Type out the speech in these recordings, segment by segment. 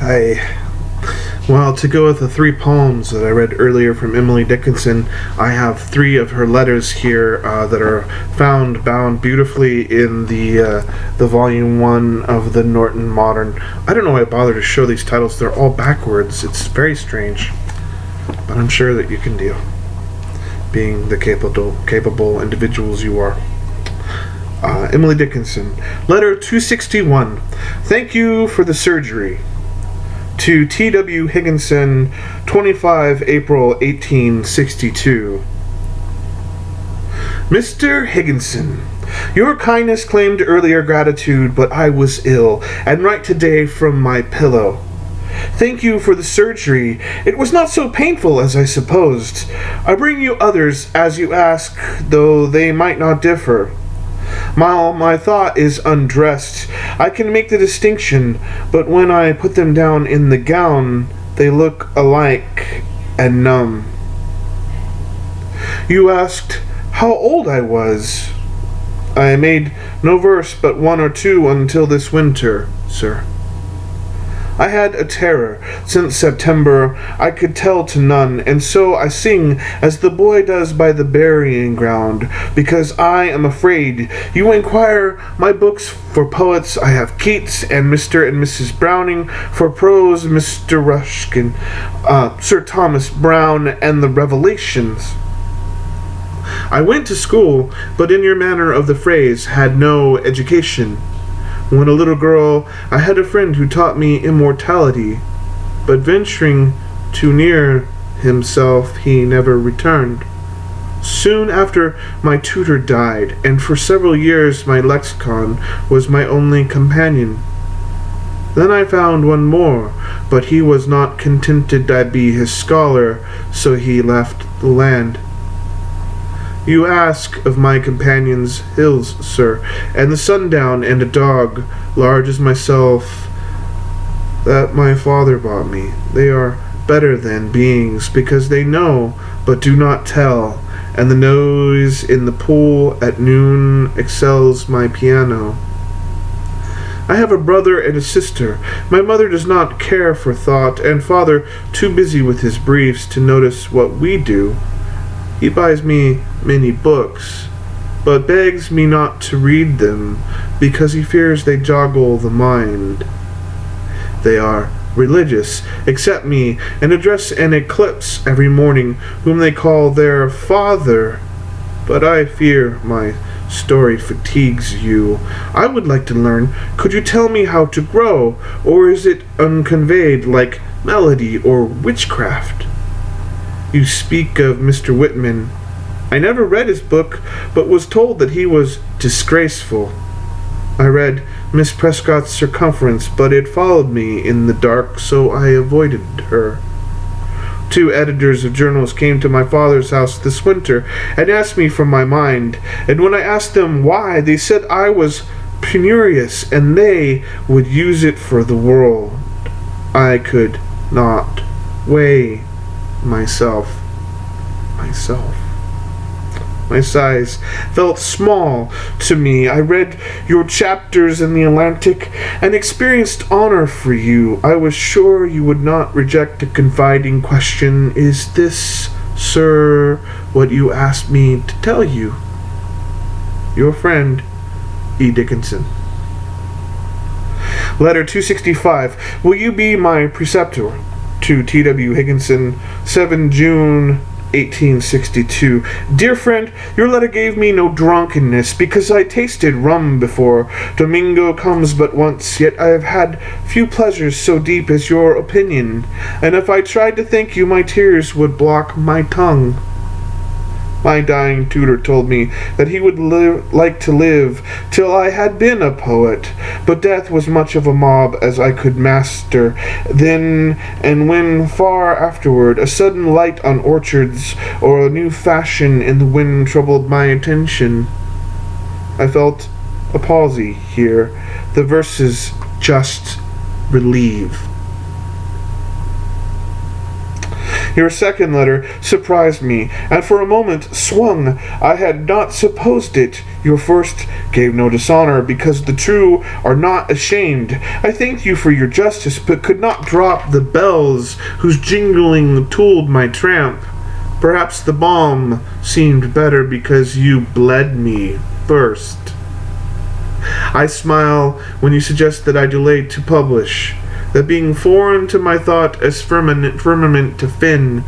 Well, to go with the three poems that I read earlier from Emily Dickinson, I have three of her letters here that are bound beautifully in the volume 1 of the Norton Modern. I don't know why I bother to show these titles. They're all backwards. It's very strange. But I'm sure that you can deal, being the capable individuals you are. Emily Dickinson. Letter 261. Thank you for the surgery. To T.W. Higginson, 25 April 1862. Mr. Higginson, your kindness claimed earlier gratitude, but I was ill, and write today from my pillow. Thank you for the surgery. It was not so painful as I supposed. I bring you others as you ask, though they might not differ. My thought is undressed. I can make the distinction, but when I put them down in the gown, they look alike and numb. You asked how old I was. I made no verse but one or two until this winter, sir. I had a terror. Since September I could tell to none, and so I sing as the boy does by the burying ground, because I am afraid. You inquire my books for poets. I have Keats and Mr. and Mrs. Browning. For prose, Mr. Ruskin, Sir Thomas Browne, and the Revelations. I went to school, but in your manner of the phrase, had no education. When a little girl, I had a friend who taught me immortality, but venturing too near himself, he never returned. Soon after, my tutor died, and for several years my lexicon was my only companion. Then I found one more, but he was not contented I be his scholar, so he left the land. You ask of my companions hills, sir, and the sundown, and a dog, large as myself, that my father bought me. They are better than beings, because they know, but do not tell, and the noise in the pool at noon excels my piano. I have a brother and a sister. My mother does not care for thought, and father too busy with his briefs to notice what we do. He buys me many books, but begs me not to read them, because he fears they joggle the mind. They are religious, accept me, and address an eclipse every morning, whom they call their father. But I fear my story fatigues you. I would like to learn. Could you tell me how to grow, or is it unconveyed like melody or witchcraft? You speak of Mr. Whitman. I never read his book, but was told that he was disgraceful. I read Miss Prescott's Circumference, but it followed me in the dark, so I avoided her. 2 editors of journals came to my father's house this winter and asked me for my mind, and when I asked them why, they said I was penurious, and they would use it for the world. I could not weigh myself. My size felt small to me. I read your chapters in the Atlantic and experienced honor for you. I was sure you would not reject a confiding question. Is this, sir, what you asked me to tell you? Your friend, E. Dickinson. Letter 265. Will you be my preceptor? To T.W. Higginson, 7 June 1862. Dear friend, your letter gave me no drunkenness, because I tasted rum before. Domingo comes but once, yet I have had few pleasures so deep as your opinion, and if I tried to thank you, my tears would block my tongue. My dying tutor told me that he would like to live till I had been a poet, but death was much of a mob as I could master. Then, and when far afterward, a sudden light on orchards, or a new fashion in the wind troubled my attention. I felt a palsy here. The verses just relieve. Your second letter surprised me, and for a moment swung. I had not supposed it. Your first gave no dishonor, because the true are not ashamed. I thanked you for your justice, but could not drop the bells whose jingling tooled my tramp. Perhaps the balm seemed better because you bled me first. I smile when you suggest that I delay to publish, that being foreign to my thought as firmament to Finn,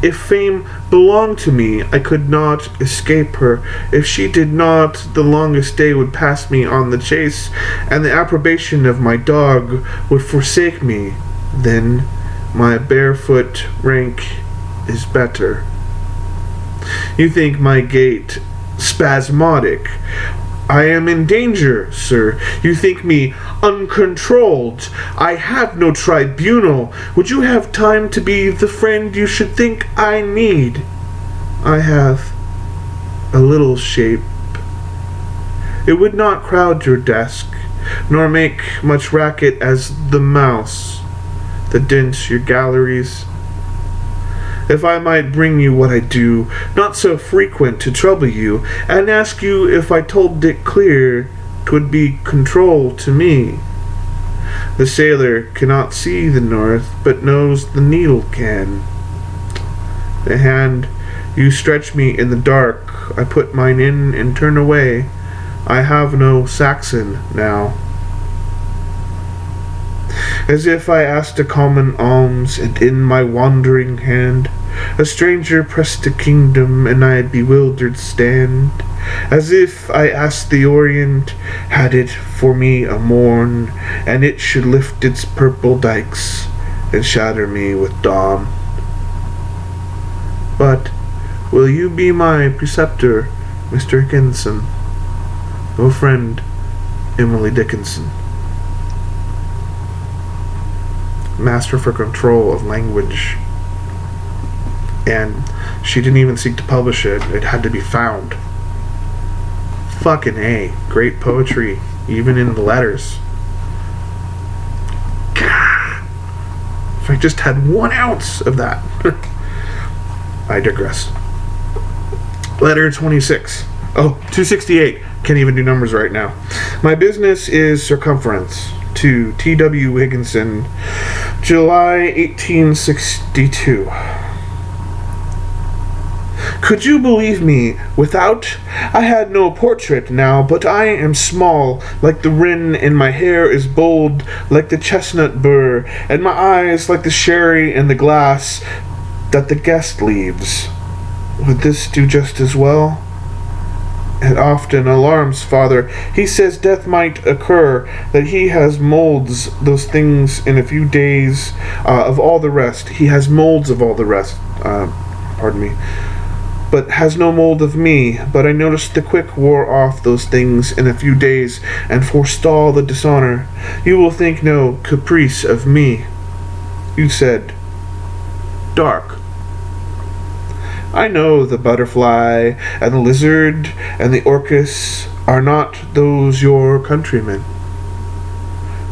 if fame belonged to me, I could not escape her. If she did not, the longest day would pass me on the chase, and the approbation of my dog would forsake me. Then my barefoot rank is better. You think my gait spasmodic. I am in danger, sir. You think me uncontrolled. I have no tribunal. Would you have time to be the friend you should think I need? I have a little shape. It would not crowd your desk, nor make much racket as the mouse that dents your galleries. If I might bring you what I do, not so frequent to trouble you, and ask you if I told Dick clear, 'twould be control to me. The sailor cannot see the north, but knows the needle can. The hand you stretch me in the dark, I put mine in and turn away. I have no Saxon now. As if I asked a common alms, and in my wandering hand a stranger pressed a kingdom, and I bewildered stand. As if I asked the Orient, had it for me a morn, and it should lift its purple dikes and shatter me with dawn. But will you be my preceptor, Mr. Dickinson? Your friend, Emily Dickinson. Master for control of language. And she didn't even seek to publish it. It had to be found. Fucking A. Great poetry, even in the letters. God. If I just had 1 ounce of that. I digress. Letter 26. Oh, 268. Can't even do numbers right now. My business is circumference. To T.W. Dickinson, July 1862. Could you believe me without? I had no portrait now, but I am small like the wren, and my hair is bold like the chestnut burr, and my eyes like the sherry in the glass that the guest leaves. Would this do just as well? It often alarms father. He says death might occur, that he has molds those things in a few days of all the rest. He has molds of all the rest, but has no mold of me. But I noticed the quick wore off those things in a few days, and forestall the dishonor. You will think no caprice of me. You said, dark. I know the butterfly and the lizard and the orchis are not those your countrymen.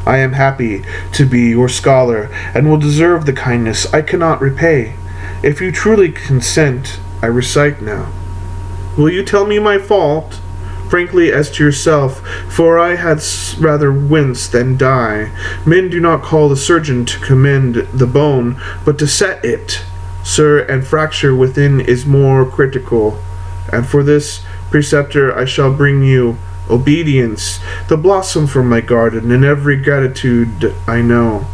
I am happy to be your scholar, and will deserve the kindness I cannot repay. If you truly consent, I recite now. Will you tell me my fault, frankly as to yourself, for I had rather wince than die. Men do not call the surgeon to commend the bone, but to set it, sir, and fracture within is more critical. And for this preceptor I shall bring you obedience, the blossom from my garden, and every gratitude I know.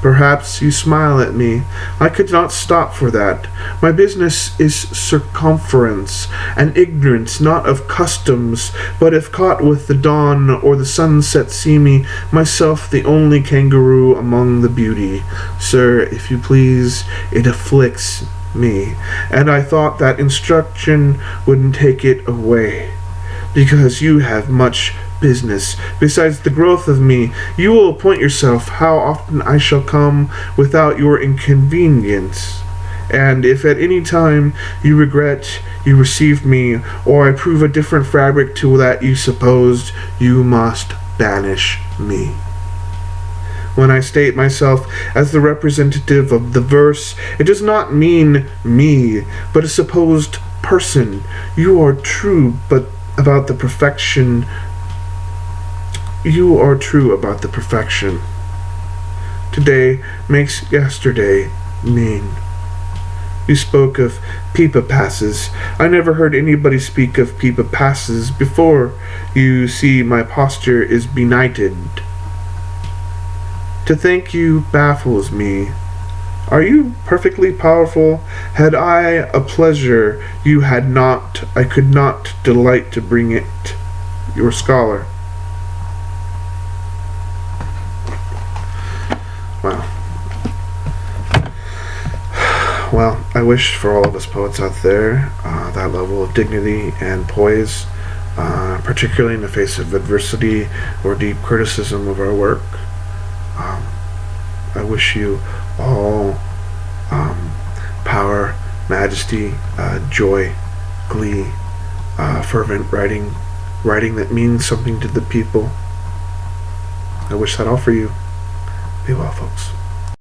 Perhaps you smile at me. I could not stop for that. My business is circumference, and ignorance not of customs, but if caught with the dawn or the sunset see me, myself the only kangaroo among the beauty. Sir, if you please, it afflicts me, and I thought that instruction wouldn't take it away, because you have much business. Besides the growth of me, you will appoint yourself how often I shall come without your inconvenience. And if at any time you regret you received me, or I prove a different fabric to that you supposed, you must banish me. When I state myself as the representative of the verse, it does not mean me, but a supposed person. You are true, but about the perfection. You are true about the perfection. Today makes yesterday mean. You spoke of Pipa passes. I never heard anybody speak of Pipa passes before. You see, my posture is benighted. To thank you baffles me. Are you perfectly powerful? Had I a pleasure you had not, I could not delight to bring it. Your scholar. Wow. Well, I wish for all of us poets out there that level of dignity and poise, particularly in the face of adversity or deep criticism of our work. I wish you all power, majesty, joy, glee, fervent writing that means something to the people. I wish that all for you. Be well, folks.